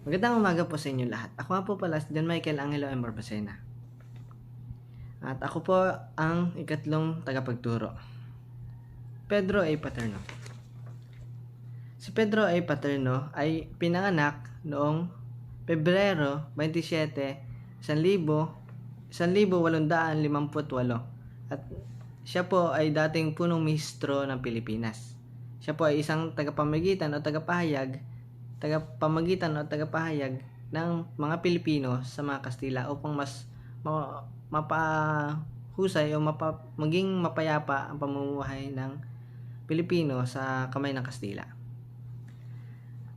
Magandang umaga po sa inyo lahat. Ako nga po pala si John Michael Angelo M. Barbacena. At ako po ang ikatlong tagapagturo. Pedro A. Paterno. Si Pedro A. Paterno ay pinanganak noong Pebrero 27, 1858 at siya po ay dating punong ministro ng Pilipinas. Siya po ay isang tagapamagitan o tagapahayag ng mga Pilipino sa mga Kastila upang mas mapahusay o maging mapayapa ang pamumuhay ng Pilipino sa kamay ng Kastila.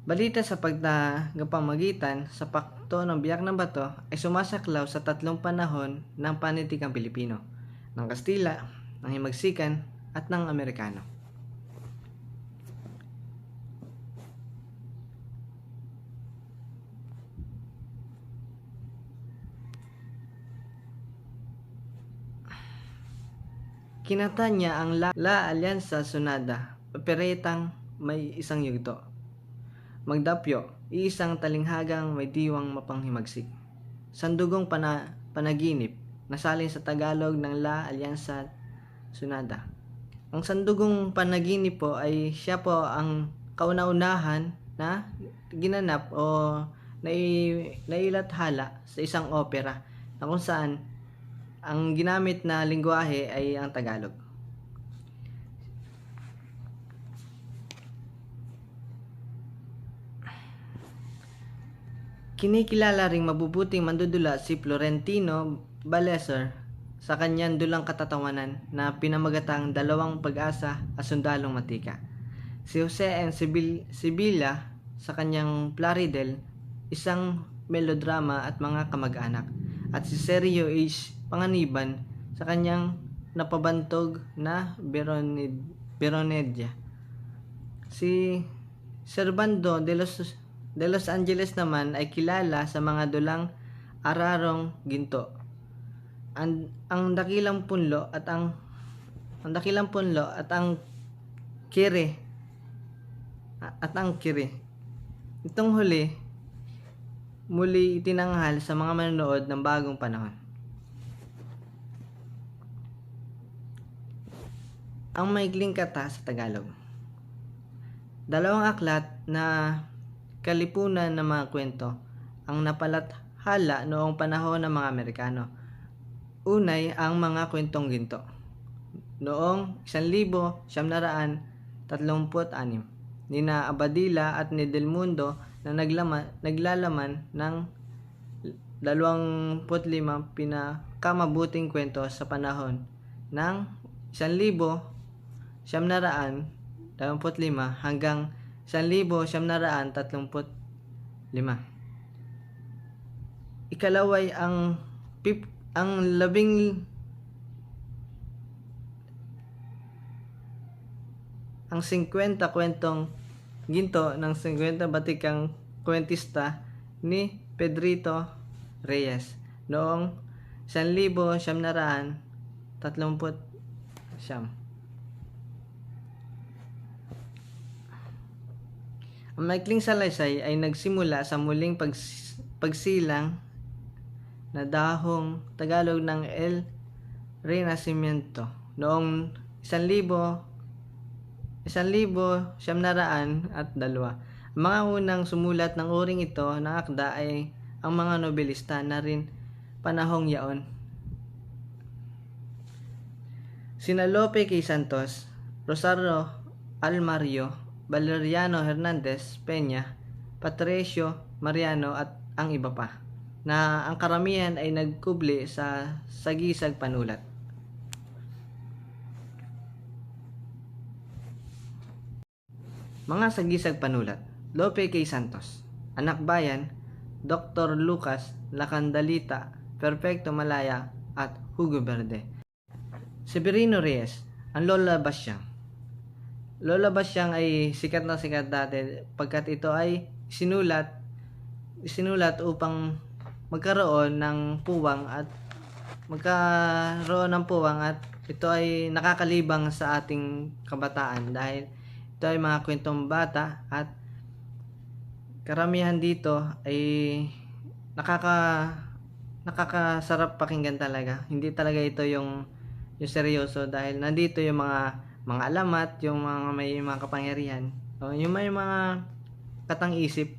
Balita sa pagtagapamagitan sa Pakto ng Biak ng Bato ay sumasaklaw sa tatlong panahon ng panitikang Pilipino, ng Kastila, ng Himagsikan at ng Amerikano. Kinanta niya ang La Alianza Sonada, operetang may isang yugto. Magdapyo, iisang talinghagang may diwang mapanghimagsik. Sandugong panaginip, nasalin sa Tagalog ng La Alianza Sonada. Ang sandugong panaginip po ay siya po ang kauna-unahan na ginanap o nailathala sa isang opera na kung saan ang ginamit na lingwahe ay ang Tagalog. Kinikilala ring mabubuting mandudulat si Florentino Ballester sa kanyang dulang katatawanan na pinamagatang Dalawang Pag-asa at Sundalong Matika. Si Jose M. Sibilla sa kanyang Plaridel, isang melodrama at mga kamag-anak. At si Sergio H. Panganiban sa kanyang napabantog na Veronedia. Si Servando de los Angeles naman ay kilala sa mga dulang Ararong Ginto, ang Dakilang Punlo at ang Kiri Itong muli itinanghal sa mga manonood ng Bagong Panahon. Ang maikling kata sa Tagalog. Dalawang aklat na kalipunan ng mga kwento ang napalathala noong panahon ng mga Amerikano. Unay ang mga kwentong ginto. Noong 1936, nina Abadila at ni Del Mundo na naglalaman ng 25 pinakamabuting kwento sa panahon ng 1925 hanggang 1935. Ikalaway ang 50 kwentong ginto ng 50 batikang kwentista ni Pedrito Reyes noong 1930. Ang maikling salaysay ay nagsimula sa muling pagsilang na dahong Tagalog ng El Renacimiento noong 1902. Ang mga unang sumulat ng uring ito ng akda ay ang mga nobelista na rin panahong yaon. Sina Lope K. Santos, Rosario Almario, Valeriano Hernandez Peña, Patricio Mariano at ang iba pa, na ang karamihan ay nagkubli sa sagisag panulat. Mga sagisag panulat. Lope K. Santos, Anak Bayan, Dr. Lucas Lacandalita, Perfecto Malaya at Hugo Verde. Severino Reyes, ang Lola Basyang. Lola Basyang ay sikat na sikat dati pagkat ito ay sinulat upang magkaroon ng puwang at ito ay nakakalibang sa ating kabataan dahil ito ay mga kwentong bata at karamihan dito ay nakakasarap pakinggan talaga. Hindi talaga ito yung seryoso, dahil nandito yung mga alamat, yung mga may mga kapangyarihan, o yung may mga katang-isip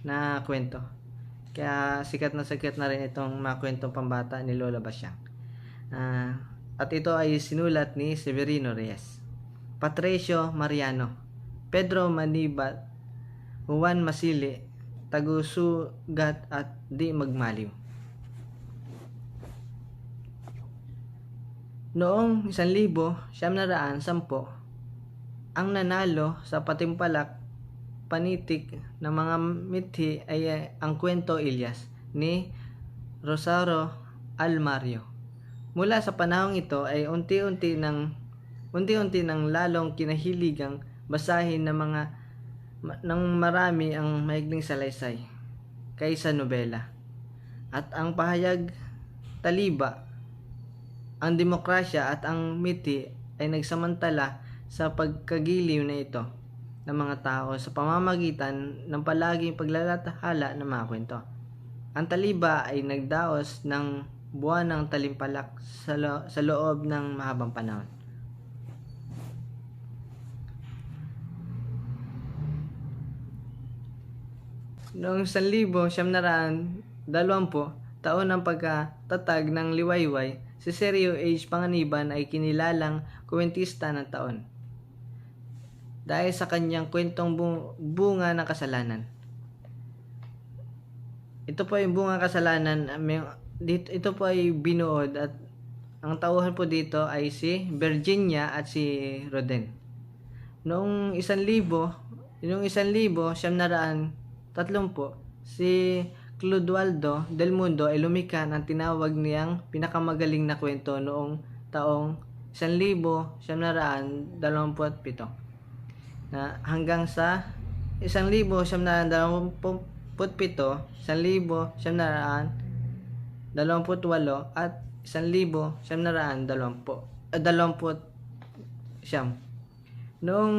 na kwento. Kaya sikat na rin itong mga kwentong pambata ni Lola Basyang. At ito ay sinulat ni Severino Reyes, Patricio Mariano, Pedro Manibat, Juan Masili, Tagusugat at Di Magmaliw. Noong 1910, ang nanalo sa patimpalak panitik ng mga mithi ay ang kwento Ilyas ni Rosario Almario. Mula sa panahong ito ay unti-unti nang lalong kinahiligang basahin ng marami ang maikling salaysay kaysa nobela. At ang pahayag taliba, ang demokrasya at ang mithi ay nagsamantala sa pagkagiliw na ito ng mga tao sa pamamagitan ng palaging paglalathala ng mga kwento. Ang taliba ay nagdaos ng buwan ng talimpalak sa loob ng mahabang panahon. Noong 1920, taon ng pagkatatag ng liwayway, si Sergio H. Panganiban ay kinilalang kwentista ng taon dahil sa kanyang kwentong bunga ng kasalanan. Ito po yung bunga ng kasalanan. Ito po ay binuod at ang tauhan po dito ay si Virginia at si Roden. Noong 1930, si Clodoaldo del Mundo ay lumikha ng tinawag niyang pinakamagaling na kwento noong taong 1927 na hanggang sa 1927, 1928 at 1929. Noong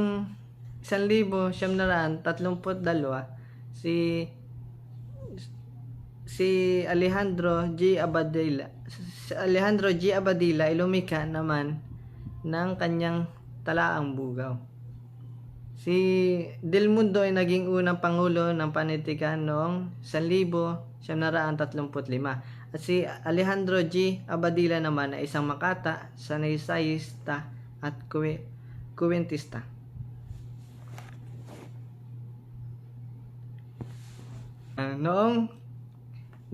1932, si Alejandro G. Abadilla ay lumikha naman ng kanyang talaang bugaw. Si Del Mundo ay naging unang pangulo ng panitikan noong 1935 at si Alejandro G. Abadilla naman ay isang makata, sanaysayista at kuwentista. Noong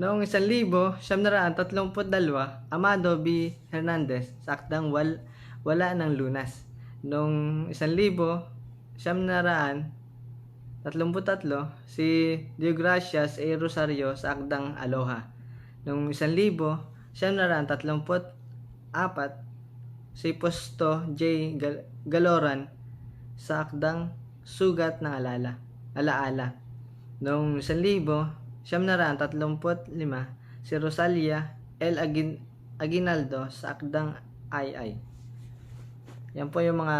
1932, Amado B. Hernandez sa akdang Wala ng Lunas. Noong 1933, si Deogracias A. Rosario sa akdang Aloha. Noong 1934, si Posto J. Galoran sa akdang Sugat ng Alaala. Noong 1935, si Rosalia L. Aguinaldo sa akdang Ay. Yan po yung mga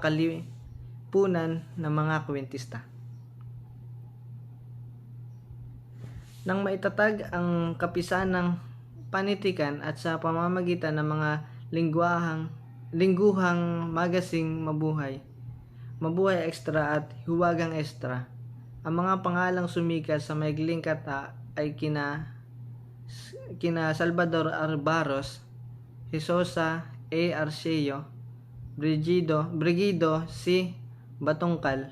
kalipunan ng mga kwentista. Nang maitatag ang kapisanang panitikan at sa pamamagitan ng mga lingguhang magasing Mabuhay Extra at Hiwagang Extra, ang mga pangalang sumikat sa maikling kata ay kina Salvador Arbaros, Hisosa A. Arceo, Brigido C. Batongkal,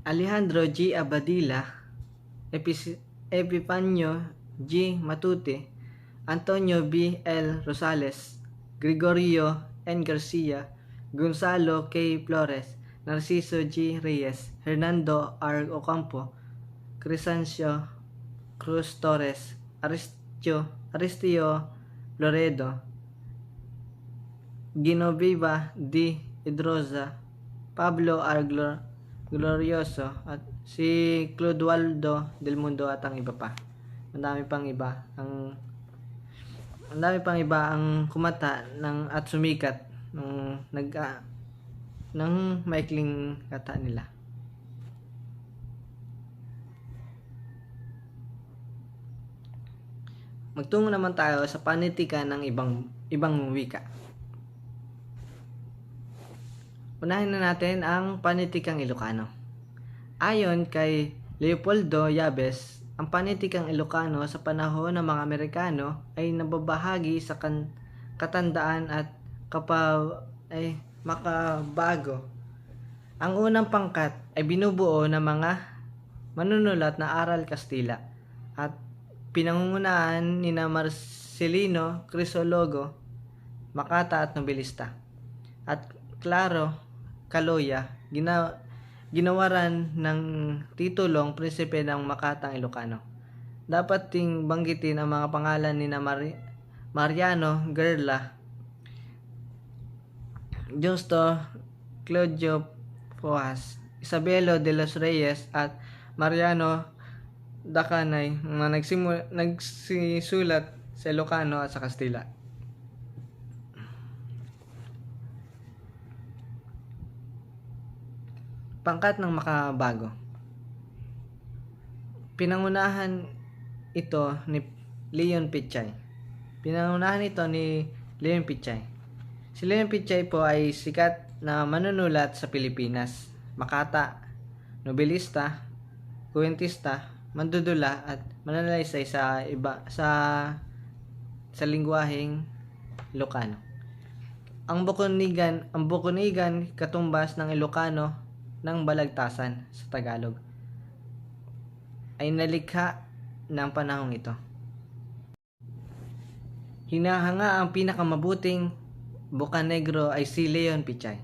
Alejandro G. Abadilla, Epifanio G. Matute, Antonio B. L. Rosales, Gregorio N. Garcia, Gonzalo K. Flores, Narciso G. Reyes, Hernando R. Ocampo, Crescencio Cruz Torres, Aristio Loredo, Genoveva D. Idroza, Pablo R. Glorioso, at si Clodoaldo del Mundo at ang iba pa. Ang dami pang iba ang kumata at sumikat ng maikling kata nila. Magtungo naman tayo sa panitikan ng ibang wika. Unahin na natin ang panitikang Ilocano. Ayon kay Leopoldo Yabes, ang panitikang Ilocano sa panahon ng mga Amerikano ay nababahagi sa katandaan at makabago. Ang unang pangkat ay binubuo ng mga manunulat na aral Kastila at pinangungunahan ni Marcelino Crisologo, Makata at Nobilista, at Claro Caloya, ginawaran ng titulong Prinsipe ng Makatang Ilocano. Dapat ting banggitin ang mga pangalan ni Mariano Gerla, Justo Claudio Poas, Isabelo de los Reyes at Mariano Dacanay na nagsisulat sa Ilocano at sa Kastila. Pangkat ng makabago. Pinangunahan ito ni Leon Pichay. Si Leon Pichay po ay sikat na manunulat sa Pilipinas, Makata, nobilista, kuwentista, mandudula at mananalaysay sa lingwaheng Ilocano. Ang bukunigan katumbas ng Ilocano ng Balagtasan sa Tagalog ay nalikha ng panahong ito. Hinahanga ang pinakamabuting Bocanegro ay si Leon Pichay.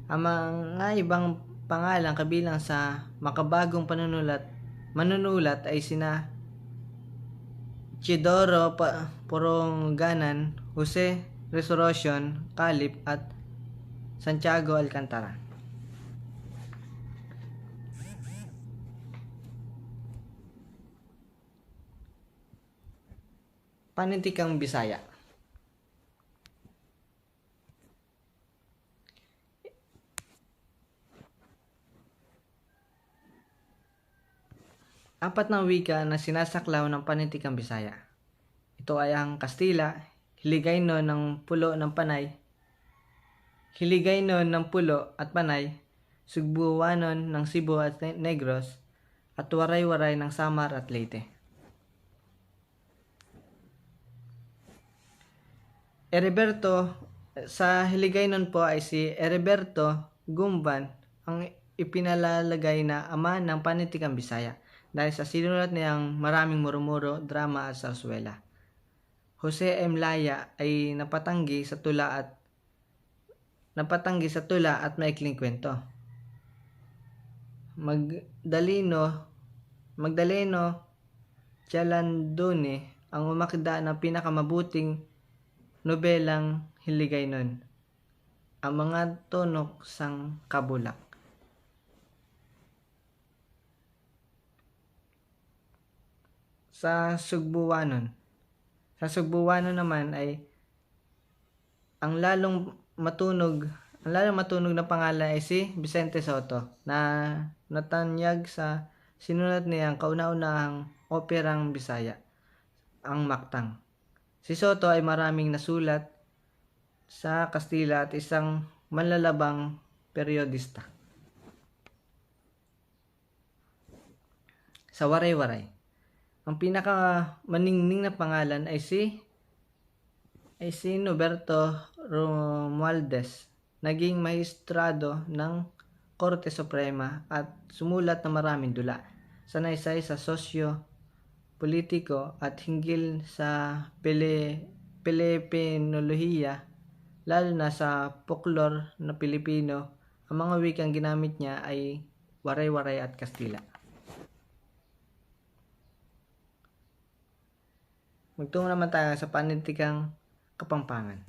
Ang mga ibang pangalan kabilang sa makabagong manunulat ay sina Chidoro Poronganan, Jose Resurrection Calip at Santiago Alcantara. Panitikang Bisaya. Apat na wika na sinasaklaw ng panitikang Bisaya. Ito ay ang Kastila, Hiligaynon ng Pulo ng Panay, Hiligaynon ng Pulo at Panay, Sugbuanon ng Cebu at Negros, at Waray-Waray ng Samar at Leyte. Heriberto, sa Hiligaynon po ay si Heriberto Gumban ang ipinalalagay na ama ng panitikang Bisaya dahil sa sinulat niyang maraming murmuro, drama at sarsuela. Jose M. Laya ay napatanggi sa tula at maikling kwento. Magdaleno Chalandone ang umakda ng pinakamabuting nobelang Hiligaynon, ang mga tunok sang Kabulak. Sa Sugbuanon naman ay ang lalong matunog na pangalan ay si Vicente Soto na natanyag sa sinulat niyang kauna-unahang operang Bisaya, ang Mactang. Si Soto ay maraming nasulat sa Kastila at isang manlalabang periodista. Sa Waray-Waray, ang pinakamaningning na pangalan ay si Noberto Romualdez, naging maestrado ng Korte Suprema at sumulat ng maraming dula, sanaysay sa sosyo, politiko at hinggil sa Pilipinolohiya, lalo na sa folklore na Pilipino. Ang mga wikang ginamit niya ay Waray-Waray at Kastila. Magtungo naman tayo sa panitikang Kapampangan.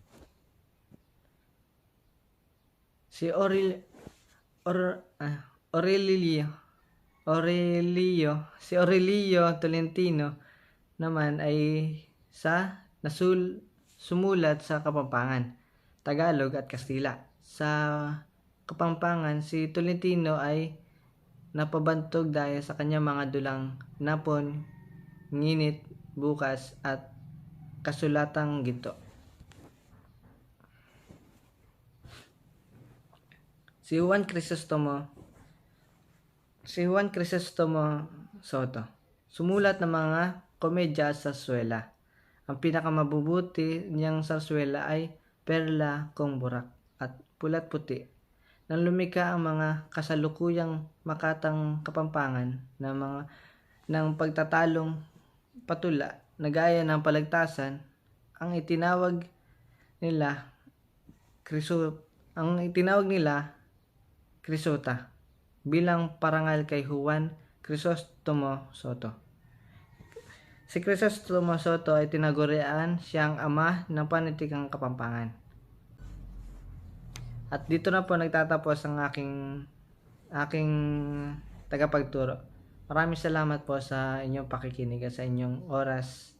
Si Aurelio Tolentino naman ay sumulat sa Kapampangan, Tagalog at Kastila. Sa Kapampangan, si Tolentino ay napabantog dahil sa kanyang mga dulang napon, nginit bukas at kasulatang ginto. Si Juan Crisostomo Soto, sumulat ng mga komedya at sarsuela. Ang pinakamabubuti niyang sarsuela ay Perla kong Burak at Pulat Puti, nang lumika ang mga kasalukuyang makatang kapampangan ng pagtatalong patula na gaya ng palagtasan. Ang itinawag nila Crisota bilang parangal kay Juan Crisostomo Soto. Si Crisostomo Soto ay tinagurian siyang ama ng panitikang kapampangan. At dito na po nagtatapos ang aking tagapagturo. Maraming salamat po sa inyong pakikinig at sa inyong oras